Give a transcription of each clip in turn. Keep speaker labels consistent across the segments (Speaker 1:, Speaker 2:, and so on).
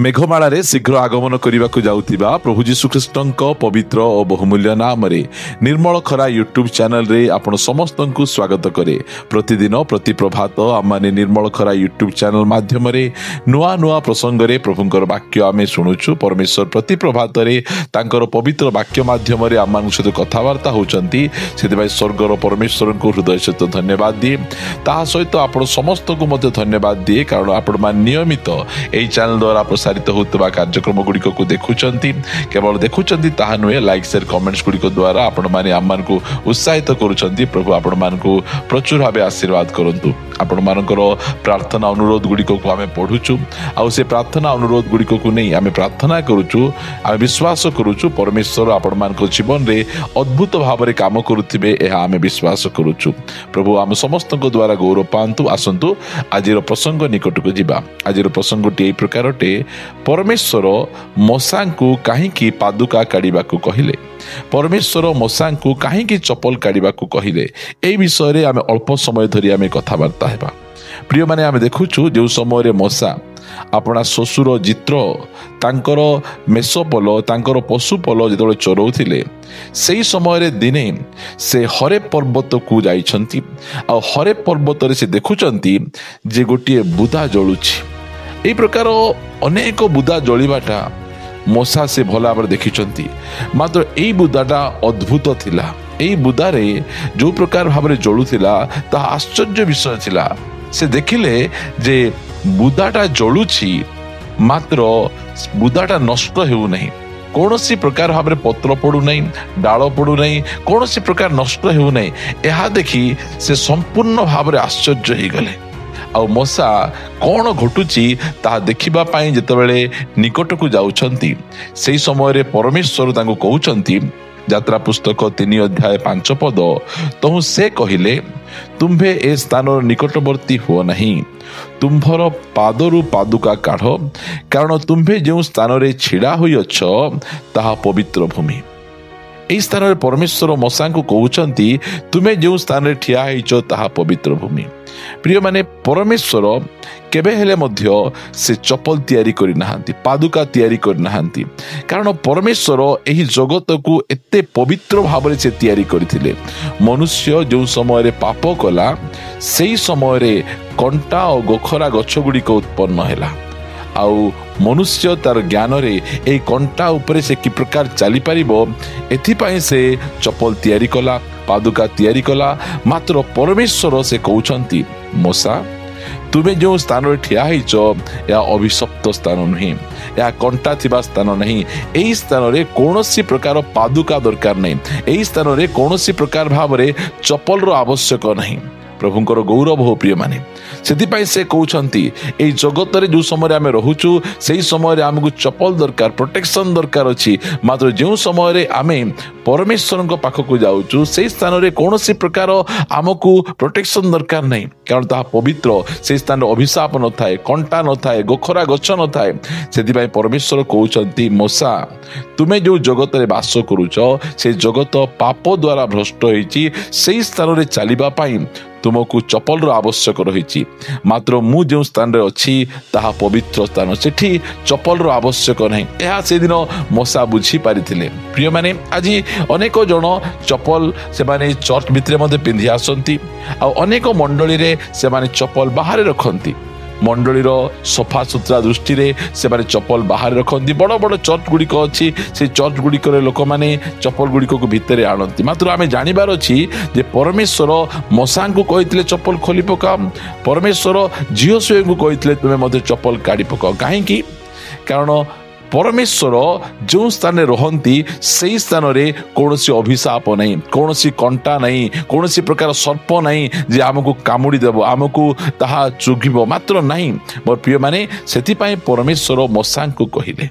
Speaker 1: मेघमाଳରେ शीघ्र आगमन करने जाउथिबा प्रभु जीशुख्रीष्टଙ୍କ पवित्र और बहुमूल्य नाम रे निर्मल खरा यूट्यूब चैनल रे आपण समस्त को स्वागत करे। प्रतिदिन प्रति प्रभात आमाने निर्मल खरा यूट्यूब चैनल माध्यम रे नुआ नुआ प्रसंग रे प्रभुंकर वाक्य आमे शुणुछु। परमेश्वर प्रति प्रभात रे तांकर पवित्र वाक्य माध्यम रे आमान सहित कथावार्ता होचंती। सेदिबाई स्वर्गर परमेश्वर को हृदय सहित धन्यवाद दिए। ता सहित आपण समस्त को मध्य धन्यवाद दिए, कारण आपण मान नियमित एई चैनल द्वारा प्रसारित होता कार्यक्रम गुड़िक को देखुंती। केवल देखुंती ताहा नुहे, लाइक शेयर कमेंट्स गुड़िक द्वारा आपण माने आम को उत्साहित करुछंती। प्रभु आपण मान को प्रचुर भाव आशीर्वाद करंतु। आपण मानकर प्रार्थना अनुरोध गुड़िक को आम पढ़ुचु, आउ से प्रार्थना अनुरोध गुड़िक को नहीं आम प्रार्थना करुचु। आम विश्वास करुचु परमेश्वर आपण मान जीवन रे अद्भुत भाव में काम करुथिबे, एहा आम विश्वास करुचु। प्रभु आम समस्त द्वारा गौरव पांतु। आसंतु आज प्रसंग निकट को जीवा। आज प्रसंगटी एई प्रकारटे, परमेश्वर मशा को कहीं पादुका काढ़ा को कहले, परमेश्वर मशा को कहीं चपल काढ़ा को कहले। ए विषय रे आम अल्प समय धरी आम कथबार्ता हेबा। प्रिय माने आम देखुछु जो समय मशा अपना शशुर जित्र तांकर मेषपल तांकर पशुपल जो चरौथिले, से समय दिने से हरे पर्वत को जाइछंती। आ हरे पर्वत रे से देखुचंती जे गोटे बुदा जलुछि। एई प्रकार अनेक बुदा जलिबाटा मशा से भल भाव देखिछंती। मात्र एई बुदाटा अद्भुत थिला। एई बुदारे जो प्रकार भाव जलुथिला ता आश्चर्य विषय थिला। से देखिले जे बुदाटा जलुछि, मात्र बुदाटा नष्ट हेउ नहीं। कौनसी प्रकार भाव पत्र पड़ू नहीं, डाल पड़ू नहीं, कौनसी प्रकार नष्ट हेउ नहीं। यह देखी से संपूर्ण भाव आश्चर्य हो गले। आ मशा कौन घटुची ता देखिबा पाई जेतेबेले निकट को जाउछंती, सेई समय रे परमेश्वर तांको कहउछंती, यात्रा पुस्तक 3 अध्याय 5 पद, तहु से कहिले, तुम्भे ए स्थान निकटवर्ती हो नहीं, तुम्भर पादरु पादुका काढ़, कारण तुम्भे जो स्थान रे छिड़ा होई अछ ताहा पवित्र भूमि। एई स्थान रे परमेश्वर मशा को कहउछंती, तुमे जो स्थान रे ठिया होइछ ताहा पवित्र भूमि। प्रिय माने परमेश्वर केबे हेले मध्य से चपल तैयारी करि नाहंती, पादुका तैयारी करि नाहंती, कारण परमेश्वर एही जगत को एते पवित्र भाव से तैयारी करथिले। मनुष्य जो समय रे पाप कला, सेई समय रे कंटा और गोखरा गछ गुड़ी को उत्पन्न हैला। आउ मनुष्य तार ज्ञान रे ए कंटा उपरे से कि प्रकार चली पारिबो, एथिपाई से चपल तैयारी कला, पादुका तैयारी कला। मात्र परमेश्वर से कहउछंती, मशा तुमे जो स्थान रे ठिया होइछ या अभिशप्त स्थान नहीं, या कंटा थिबा स्थान नहीं। एई स्थान रे कौनसी प्रकार पादुका दरकार नहीं। एई स्थान रे कौनसी प्रकार भाव रे चपल रो आवश्यक नहीं। प्रभुंकर गौरव हो प्रिय माने। सेथिपाई से कहउछंती, एई जगत रे जो समय आमे रहुचु, सेई समय रे हमकु चपल दरकार, प्रोटेक्शन दरकार अछि। मात्र जो समय रे आमे परमेश्वर को पाख को जाउचु, सेई स्थान रे कौनसी प्रकार हमकु प्रोटेक्शन दरकार नहीं, कारण ताहा पवित्र। सेई स्थान रे अभिशाप न थाए, कंटा न थाए, गोखरा गछ न थाए। सेथिपाई परमेश्वर कहउछंती, मशा तुमे जो जगत रे वास करूछ, से जगत पाप द्वारा भ्रष्ट होइछि। सेई स्थान रे चलिबा पाई तुमको चपल आवश्यक रही। मात्र मु जो स्थान रे अच्छी ताहा पवित्र स्थान, सेठी चपल आवश्यक नहीं। यह से दिन मशा बुझी पारिथिले। प्रिय माने, आज अनेक जन चपल से माने चर्च भितरे मध्य पिंधि आसंती, आ अनेक मंडली रे से माने चपल बाहर रखंती। मंडलीर सफा सुतरा दृष्टि रे से माने चपल बाहर रखंती। बड़ बड़ चर्च गुड़िक अच्छी, से चर्च गुड़िक लोक माने चपल गुड़िक को भितर आणती। मात्र आमे जानिबार अछि जे परमेश्वर मशा को कहितले चपल खोली पका। परमेश्वर झियो सुए को कहितले तुमे मते चपल काढ़ी पका। काहेकि? कारण परमेश्वर जो स्थान रे रहंती, सेई स्थान रे कौनसी अभिशाप नहीं, कौनसी कंटा नहीं, कौनसी प्रकार सर्प नहीं जे आमको कामुड़ी देबो, आमको ताहा चुगिबो, मात्र नहीं। मोर प्रिय माने, सेथिपाई परमेश्वर मशा को कहिले,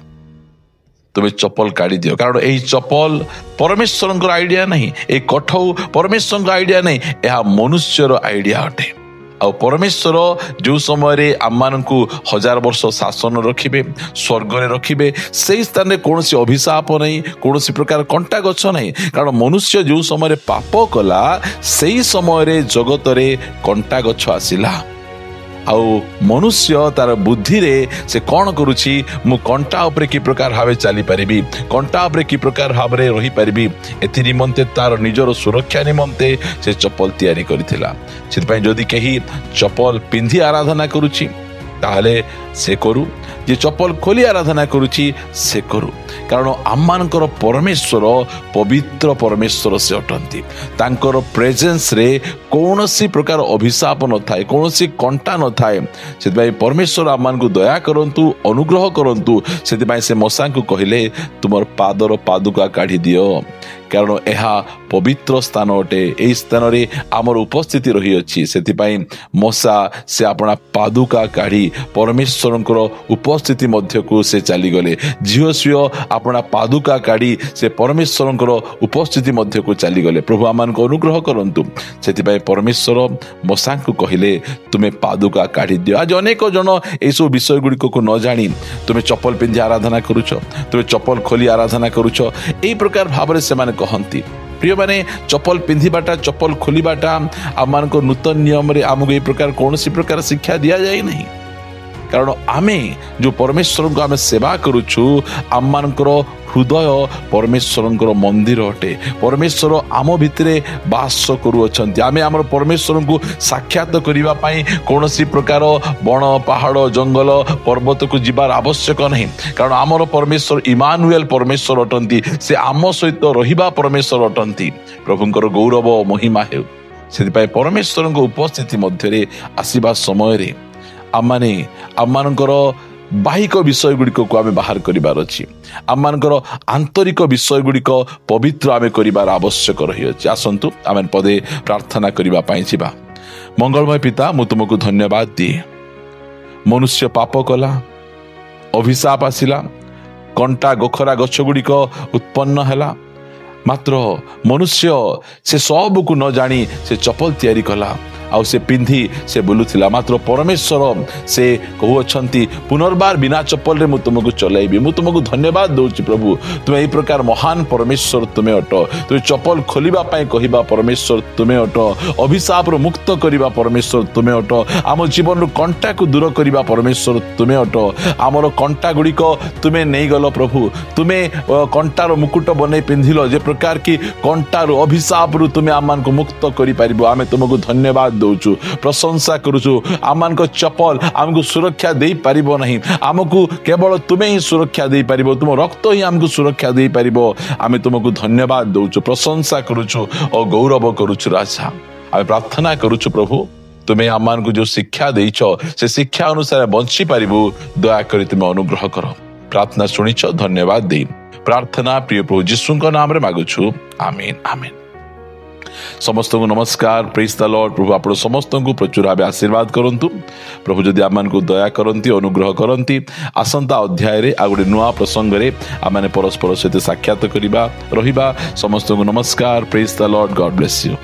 Speaker 1: तुमे चपल काढ़ी दियो, कारण एही चपल परमेश्वर आइडिया नहीं, ए कठौ परमेश्वर आइडिया नहीं, यह मनुष्यर आइडिया अटे। आ परमेश्वर जो समय रे आमानकु 1000 वर्ष शासन रखिबे, स्वर्ग रे रखिबे, सेई स्थान रे कोनोसी अभिशाप नहीं, कोनोसी प्रकार कंटा गछ नहीं। कारण मनुष्य जो समय रे पाप कला, सेई समय रे जगत रे कंटा गछ आसिला। आउ मनुष्य तार बुद्धि रे से कौन करुछि मु कंटा उपरे कि प्रकार भावे चली पारिबी कंटा उपरे कि प्रकार भावे रही पारिबी एथि निमंते तार निजर सुरक्षा निमंते से चप्पल तैयारी करिथिला सेति जदि कहीं चप्पल पिंधि आराधना करुछि ताहले से करू जे चप्पल खोली आराधना करुछि से करू कारण आममानकर परमेश्वर पवित्र परमेश्वर से अटंती तांकर प्रेजेंस रे कौनसी प्रकार अभिशाप न थाए कौनसी कंटा न थाए सेति परमेश्वर आममान को दया करंतु अनुग्रह करंतु सेति से मशा को कहिले तुमर पादर पादुका काढ़ी दियो कारण यह पवित्र स्थान अटे यही स्थान रे आमर उपस्थिति रही अछि सेति मशा से अपना पादुका काढ़ी परमेश्वर उपस्थिति मध्य को से चली गले झियो सियो अपना पादुका काढ़ी से परमेश्वर उपस्थिति मध्य को चली गले प्रभु आमान को अनुग्रह करंतु सेति परमेश्वर मशा को कहिले तुम्हें पादुका काढ़ी दियो आज अनेक जन ए सब विषय गुड़िक को न जानी तुम्हें चप्पल पिंधि आराधना करुछ तुम्हें चप्पल खोली आराधना करुछ एई प्रकार भाव से माने कहंती प्रिय माने चप्पल पिंधिबाटा चप्पल खोलिबाटा आमान को नूतन नियम रे आमको ए प्रकार कौन सी प्रकार शिक्षा दिया जाए नहीं कारण आमे जो परमेश्वर को आमे सेवा करुछु आममानकर हृदय परमेश्वर मंदिर अटे परमेश्वर आम भितरे बास करुअछंती आमे आमर परमेश्वर को साक्षात करिबा पई कोनोसी प्रकार बण पहाड़ जंगल पर्वत को जिबार आवश्यक नहीं कारण आमर परमेश्वर इमानुएल परमेश्वर अटंती से आम सहित रहिबा परमेश्वर अटंती प्रभुंकर गौरव महिमा हेउ सेति परमेश्वर उपस्थिति मध्य आसीबा समय रे आममानकर बाहिक विषय गुड़िक को आमे बाहर करिबार अछि आममानकर आंतरिक विषय गुड़िक पवित्र आमे करिबार आवश्यक रही अछि आसंतु आमे पदे प्रार्थना करिबा पई छिबा मंगलमय पिता मु तुमको धन्यवाद दिए मनुष्य पाप कला अभिशाप आसिला कंटा गोखरा गछ गुड़िक उत्पन्न हैला मात्र मनुष्य से सब को न जानी से चप्पल तैयारी कला आउ से पिंधि से बुलुथिला मात्र परमेश्वर से कहउछंती पुनर्बार बिना चप्पल रे मु तुमको चलाइबी मु तुमको धन्यवाद दउची प्रभु तुम एई प्रकार महान परमेश्वर तुमे अट तुम चप्पल खोलिबा पई कहिबा परमेश्वर तुमे अट अभिशाप रो मुक्त करिबा परमेश्वर तुमे अट आम जीवन रो कंटा को दूर करिबा परमेश्वर तुमे अट आमर कंटा गुड़िक तुमे नै गलो प्रभु तुमे कंटा रो मुकुट बनै पिंधिलो जे प्रकार की कंटा रो अभिशाप रो तुमे आमान को मुक्त करि पारिबो आमे तुमको धन्यवाद दउचु प्रशंसा करुचु आमान को चप्पल आमको सुरक्षा दे पारिबो नहीं आमको केवल तुमे ही सुरक्षा दे पारिबो तुम रक्त ही आमको सुरक्षा दे पारिबो आमे तुमको धन्यवाद दउचु प्रशंसा करुचु और गौरव करुचु राजा आमे प्रार्थना करुचु प्रभु तुमे आमान को जो शिक्षा देइछो से शिक्षा अनुसार बंची पारिबो दया करी तुमे अनुग्रह करो प्रार्थना सुनिछो धन्यवाद दे प्रार्थना प्रिय प्रभु यीशु को नाम रे मागुछु आमीन आमीन समस्त को नमस्कार प्रेज द लॉर्ड प्रभु आप समस्त को प्रचुर भाव आशीर्वाद करंतु प्रभु जदि आमान को दया करंती अनुग्रह करंती आसंता अध्याय रे आ गोटे नुआ प्रसंग रे आमाने परस्पर सहित साक्षात करिबा रहिबा समस्त को नमस्कार praise the Lord God bless you.